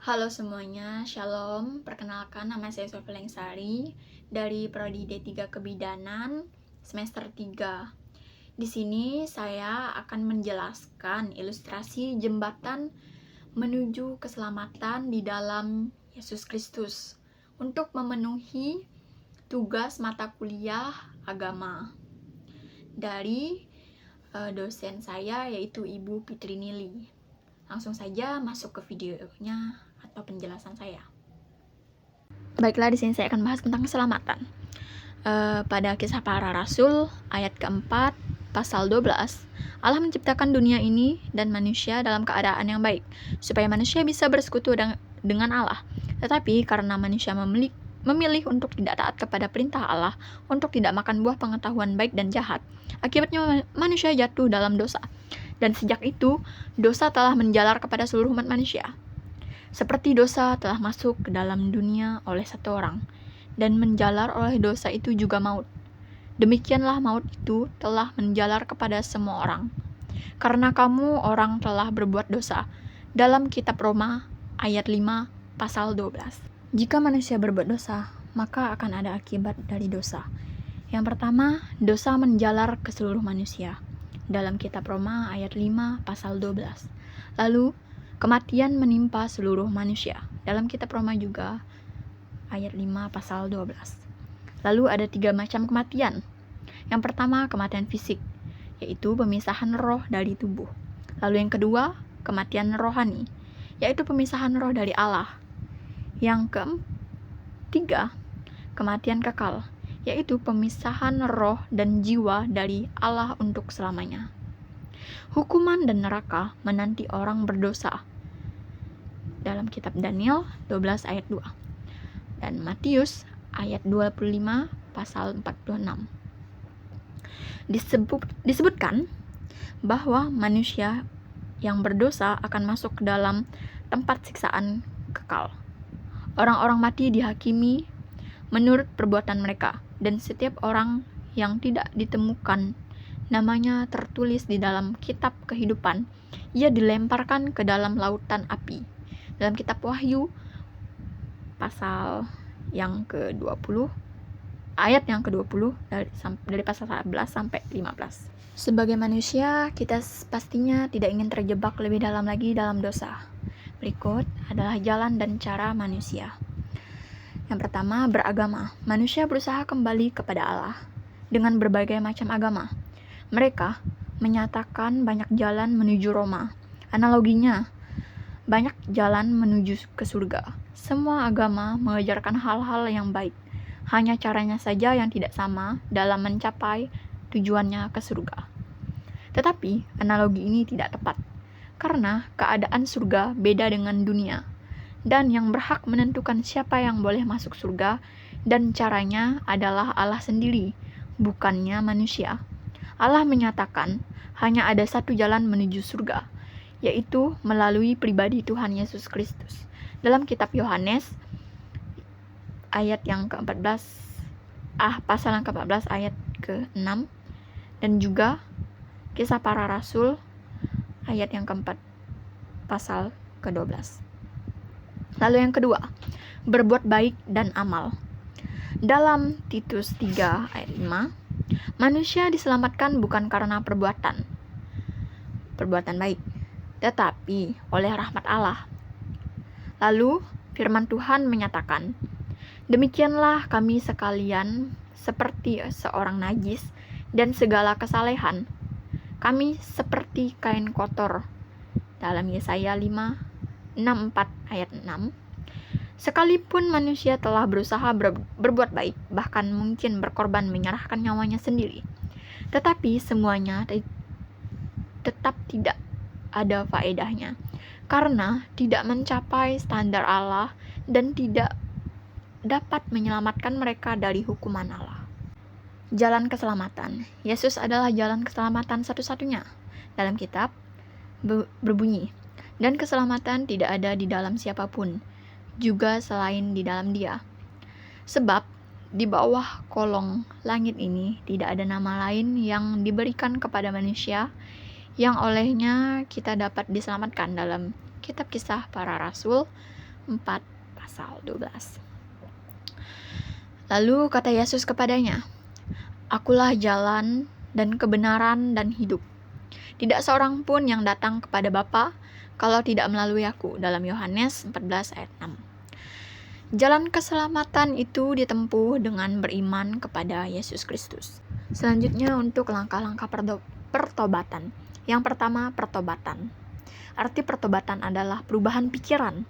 Halo semuanya, Shalom. Perkenalkan, nama saya Sofia Lengsari dari Prodi D3 Kebidanan semester 3. Di sini saya akan menjelaskan ilustrasi jembatan menuju keselamatan di dalam Yesus Kristus untuk memenuhi tugas mata kuliah agama dari dosen saya, yaitu Ibu Fitri Nili. Langsung saja masuk ke videonya atau penjelasan saya. Baiklah, di sini saya akan bahas tentang keselamatan. Pada Kisah Para Rasul ayat keempat pasal 12, Allah menciptakan dunia ini dan manusia dalam keadaan yang baik, supaya manusia bisa bersekutu dengan Allah. Tetapi karena manusia memilih untuk tidak taat kepada perintah Allah, untuk tidak makan buah pengetahuan baik dan jahat, akibatnya manusia jatuh dalam dosa. Dan sejak itu, dosa telah menjalar kepada seluruh umat manusia. Seperti dosa telah masuk ke dalam dunia oleh satu orang, dan menjalar oleh dosa itu juga maut. Demikianlah maut itu telah menjalar kepada semua orang. Karena kamu orang telah berbuat dosa. Dalam kitab Roma ayat 5 pasal 12. Jika manusia berbuat dosa, maka akan ada akibat dari dosa. Yang pertama, dosa menjalar ke seluruh manusia. Dalam kitab Roma ayat 5 pasal 12. Lalu, kematian menimpa seluruh manusia. Dalam kitab Roma juga ayat 5 pasal 12. Lalu ada 3 macam kematian. Yang pertama, kematian fisik, yaitu pemisahan roh dari tubuh. Lalu yang kedua, kematian rohani, yaitu pemisahan roh dari Allah. Yang ketiga, kematian kekal, yaitu pemisahan roh dan jiwa dari Allah untuk selamanya. Hukuman dan neraka menanti orang berdosa. Dalam kitab Daniel 12 ayat 2. Dan Matius ayat 25 pasal 46. Disebutkan bahwa manusia yang berdosa akan masuk ke dalam tempat siksaan kekal. Orang-orang mati dihakimi menurut perbuatan mereka, dan setiap orang yang tidak ditemukan namanya tertulis di dalam kitab kehidupan, ia dilemparkan ke dalam lautan api. Dalam kitab Wahyu pasal yang ke-20, ayat yang ke-20 dari pasal 11 sampai 15. Sebagai manusia, kita pastinya tidak ingin terjebak lebih dalam lagi dalam dosa. Berikut adalah jalan dan cara manusia. Yang pertama, beragama. Manusia berusaha kembali kepada Allah dengan berbagai macam agama. Mereka menyatakan banyak jalan menuju Roma. Analoginya, banyak jalan menuju ke surga. Semua agama mengajarkan hal-hal yang baik. Hanya caranya saja yang tidak sama dalam mencapai tujuannya ke surga. Tetapi analogi ini tidak tepat, karena keadaan surga beda dengan dunia. Dan yang berhak menentukan siapa yang boleh masuk surga dan caranya adalah Allah sendiri, bukannya manusia. Allah menyatakan hanya ada satu jalan menuju surga, yaitu melalui pribadi Tuhan Yesus Kristus. Dalam kitab Yohanes ayat yang ke-14, pasal yang ke-14 ayat ke-6, dan juga Kisah Para Rasul ayat yang ke-4 pasal ke-12. Lalu yang kedua, berbuat baik dan amal. Dalam Titus 3 ayat 5, manusia diselamatkan bukan karena perbuatan baik, tetapi oleh rahmat Allah. Lalu firman Tuhan menyatakan, demikianlah kami sekalian seperti seorang najis dan segala kesalehan. Kami seperti kain kotor. Dalam Yesaya 64 ayat 6. Sekalipun manusia telah berusaha berbuat baik, bahkan mungkin berkorban menyerahkan nyawanya sendiri, tetapi semuanya tetap tidak ada faedahnya, karena tidak mencapai standar Allah dan tidak dapat menyelamatkan mereka dari hukuman Allah. Jalan keselamatan. Yesus adalah jalan keselamatan satu-satunya. Dalam kitab berbunyi, dan keselamatan tidak ada di dalam siapapun, juga selain di dalam Dia. Sebab di bawah kolong langit ini tidak ada nama lain yang diberikan kepada manusia yang olehnya kita dapat diselamatkan. Dalam kitab Kisah Para Rasul 4 pasal 12. Lalu kata Yesus kepadanya, "Akulah jalan dan kebenaran dan hidup. Tidak seorang pun yang datang kepada Bapa kalau tidak melalui aku." Dalam Yohanes 14 ayat 6. Jalan keselamatan itu ditempuh dengan beriman kepada Yesus Kristus. Selanjutnya untuk langkah-langkah pertobatan. Yang pertama, pertobatan. Arti pertobatan adalah perubahan pikiran.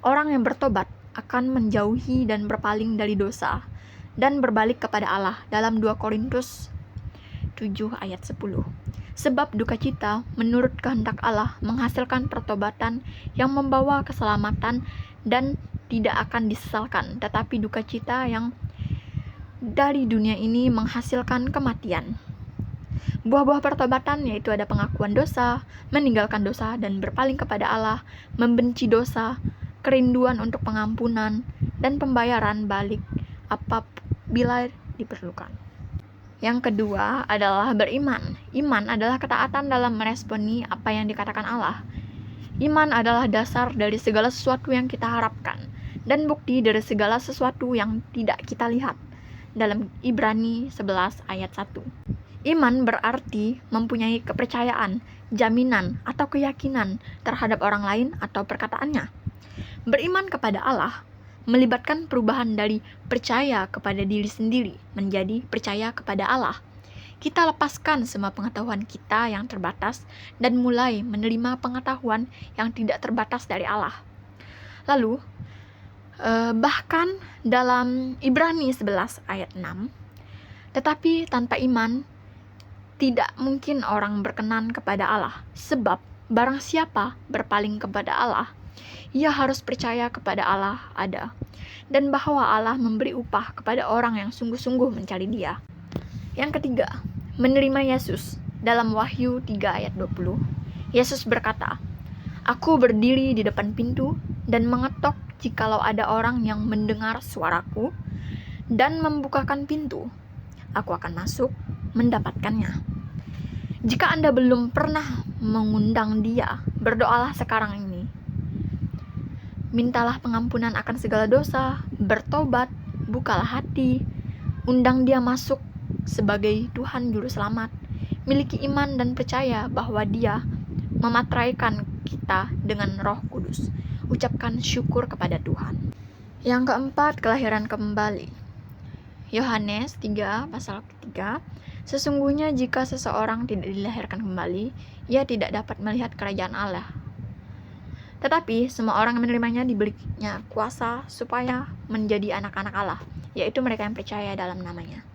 Orang yang bertobat akan menjauhi dan berpaling dari dosa dan berbalik kepada Allah dalam 2 Korintus 7 ayat 10. Sebab duka cita menurut kehendak Allah menghasilkan pertobatan yang membawa keselamatan dan tidak akan disesalkan, tetapi duka cita yang dari dunia ini menghasilkan kematian. Buah-buah pertobatan yaitu ada pengakuan dosa, meninggalkan dosa dan berpaling kepada Allah, membenci dosa, kerinduan untuk pengampunan, dan pembayaran balik apabila diperlukan. Yang kedua adalah beriman. Iman adalah ketaatan dalam meresponi apa yang dikatakan Allah. Iman adalah dasar dari segala sesuatu yang kita harapkan dan bukti dari segala sesuatu yang tidak kita lihat. Dalam Ibrani 11 ayat 1. Iman berarti mempunyai kepercayaan, jaminan, atau keyakinan terhadap orang lain atau perkataannya. Beriman kepada Allah melibatkan perubahan dari percaya kepada diri sendiri menjadi percaya kepada Allah. Kita lepaskan semua pengetahuan kita yang terbatas dan mulai menerima pengetahuan yang tidak terbatas dari Allah. Lalu, bahkan dalam Ibrani 11 ayat 6, tetapi tanpa iman tidak mungkin orang berkenan kepada Allah, sebab barang siapa berpaling kepada Allah, ia harus percaya kepada Allah ada, dan bahwa Allah memberi upah kepada orang yang sungguh-sungguh mencari Dia. Yang ketiga, menerima Yesus. Dalam Wahyu 3 ayat 20, Yesus berkata, "Aku berdiri di depan pintu dan mengetok. Jikalau ada orang yang mendengar suaraku dan membukakan pintu, aku akan masuk mendapatkannya." Jika Anda belum pernah mengundang Dia, berdoalah sekarang ini. Mintalah pengampunan akan segala dosa, bertobat, bukalah hati, undang Dia masuk sebagai Tuhan Juru Selamat. Miliki iman dan percaya bahwa Dia memateraikan kita dengan Roh Kudus. Ucapkan syukur kepada Tuhan. Yang keempat, kelahiran kembali. Yohanes 3 pasal 3, "Sesungguhnya jika seseorang tidak dilahirkan kembali, ia tidak dapat melihat kerajaan Allah. Tetapi semua orang yang menerimanya diberinya kuasa supaya menjadi anak-anak Allah, yaitu mereka yang percaya dalam namanya.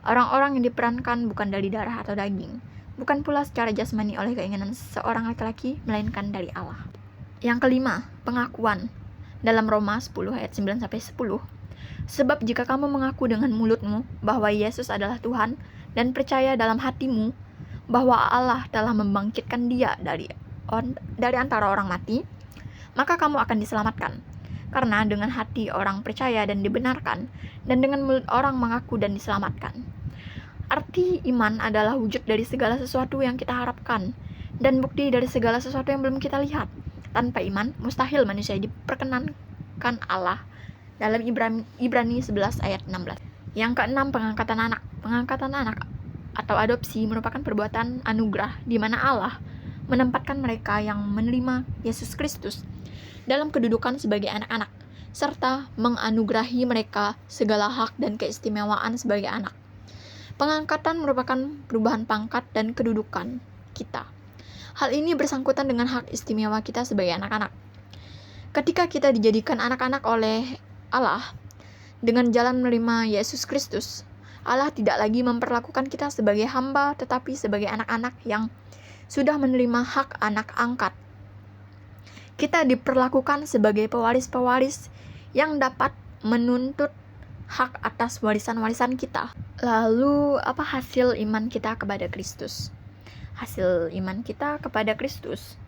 Orang-orang yang diperankan bukan dari darah atau daging, bukan pula secara jasmani oleh keinginan seorang laki-laki, melainkan dari Allah." Yang kelima, pengakuan. Dalam Roma 10 ayat 9-10, "Sebab jika kamu mengaku dengan mulutmu bahwa Yesus adalah Tuhan dan percaya dalam hatimu bahwa Allah telah membangkitkan Dia dari antara orang mati, maka kamu akan diselamatkan. Karena dengan hati orang percaya dan dibenarkan, dan dengan mulut orang mengaku dan diselamatkan." Arti iman adalah wujud dari segala sesuatu yang kita harapkan dan bukti dari segala sesuatu yang belum kita lihat. Tanpa iman, mustahil manusia diperkenankan Allah. Dalam Ibrani 11 ayat 16. Yang keenam, pengangkatan anak. Pengangkatan anak atau adopsi merupakan perbuatan anugerah di mana Allah menempatkan mereka yang menerima Yesus Kristus dalam kedudukan sebagai anak-anak, serta menganugerahi mereka segala hak dan keistimewaan sebagai anak. Pengangkatan merupakan perubahan pangkat dan kedudukan kita. Hal ini bersangkutan dengan hak istimewa kita sebagai anak-anak. Ketika kita dijadikan anak-anak oleh Allah dengan jalan menerima Yesus Kristus, Allah tidak lagi memperlakukan kita sebagai hamba, tetapi sebagai anak-anak yang sudah menerima hak anak angkat. Kita diperlakukan sebagai pewaris-pewaris yang dapat menuntut hak atas warisan-warisan kita. Lalu, apa hasil iman kita kepada Kristus? Hasil iman kita kepada Kristus,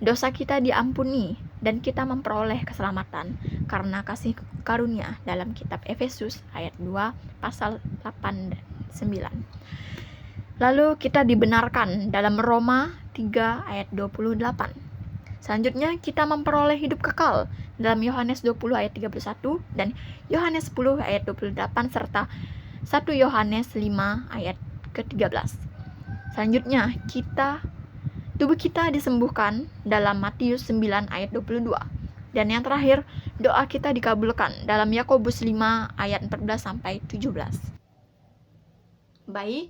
dosa kita diampuni dan kita memperoleh keselamatan karena kasih karunia dalam kitab Efesus ayat 2 pasal 8 dan 9. Lalu kita dibenarkan dalam Roma 3 ayat 28. Selanjutnya kita memperoleh hidup kekal dalam Yohanes 20 ayat 31 dan Yohanes 10 ayat 28 serta 1 Yohanes 5 ayat ke-13. Selanjutnya tubuh kita disembuhkan dalam Matius 9 ayat 22. Dan yang terakhir, doa kita dikabulkan dalam Yakobus 5 ayat 14 sampai 17. Baik,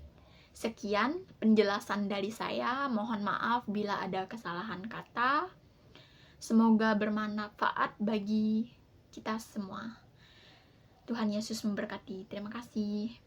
sekian penjelasan dari saya. Mohon maaf bila ada kesalahan kata. Semoga bermanfaat bagi kita semua. Tuhan Yesus memberkati. Terima kasih.